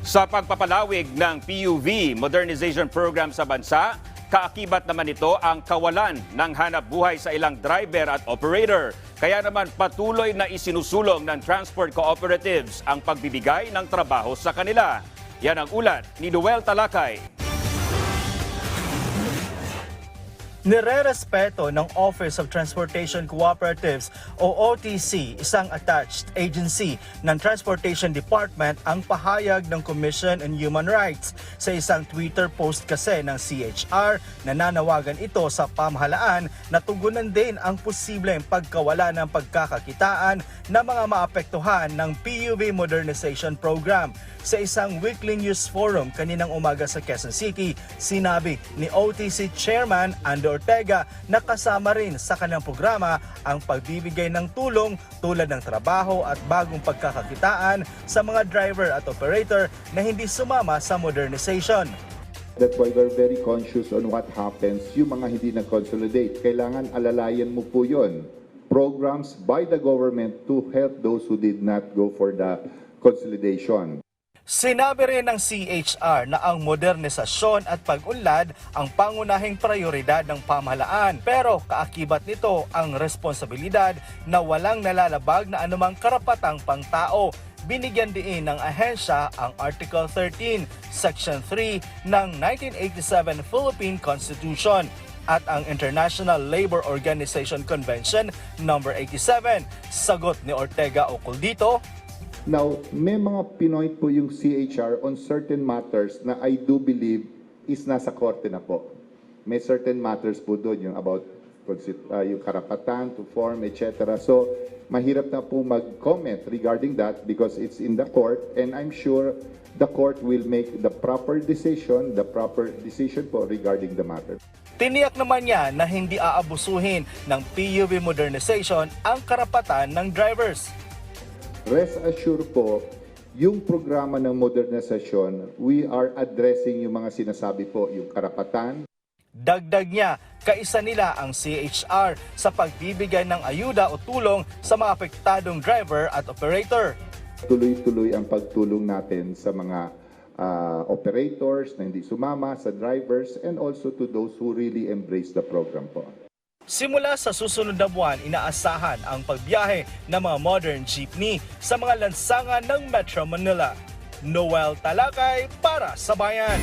Sa pagpapalawig ng PUV modernization program sa bansa, kaakibat naman ito ang kawalan ng hanap buhay sa ilang driver at operator. Kaya naman patuloy na isinusulong ng transport cooperatives ang pagbibigay ng trabaho sa kanila. Yan ang ulat ni Noel Talakay. Nirerespeto ng Office of Transportation Cooperatives o OTC, isang attached agency ng Transportation Department, ang pahayag ng Commission on Human Rights. Sa isang Twitter post kasi ng CHR, nananawagan ito sa pamahalaan na tugunan din ang posibleng pagkawala ng pagkakakitaan ng mga maapektuhan ng PUV Modernization Program. Sa isang weekly news forum kaninang umaga sa Quezon City, sinabi ni OTC Chairman Ando Ortega na kasama rin sa kanyang programa ang pagbibigay ng tulong tulad ng trabaho at bagong pagkakakitaan sa mga driver at operator na hindi sumama sa modernization. That's why we're very conscious on what happens yung mga hindi nag-consolidate. Kailangan alalayan mo po yun. Programs by the government to help those who did not go for the consolidation. Sinabi rin ng CHR na ang modernisasyon at pag-unlad ang pangunahing prioridad ng pamahalaan. Pero kaakibat nito ang responsibilidad na walang nalalabag na anumang karapatang pangtao. Binigyan din ng ahensya ang Article 13, Section 3 ng 1987 Philippine Constitution at ang International Labor Organization Convention No. 87. Sagot ni Ortega ukol dito, Now, may mga pinoint po yung CHR on certain matters na I do believe is nasa korte na po. May certain matters po doon, yung about yung karapatan to form, etc. So, mahirap na po mag-comment regarding that because it's in the court and I'm sure the court will make the proper decision po regarding the matter. Tiniyak naman niya na hindi aabusuhin ng PUV modernization ang karapatan ng drivers. Rest assured po, yung programa ng modernisasyon, we are addressing yung mga sinasabi po, yung karapatan. Dagdag niya, kaisa nila ang CHR sa pagbibigay ng ayuda o tulong sa mga apektadong driver at operator. Tuloy-tuloy ang pagtulong natin sa mga operators na hindi sumama, sa drivers, and also to those who really embrace the program po. Simula sa susunod na buwan, inaasahan ang pagbiyahe ng mga modern jeepney sa mga lansangan ng Metro Manila. Noel Talakay para sa Bayan.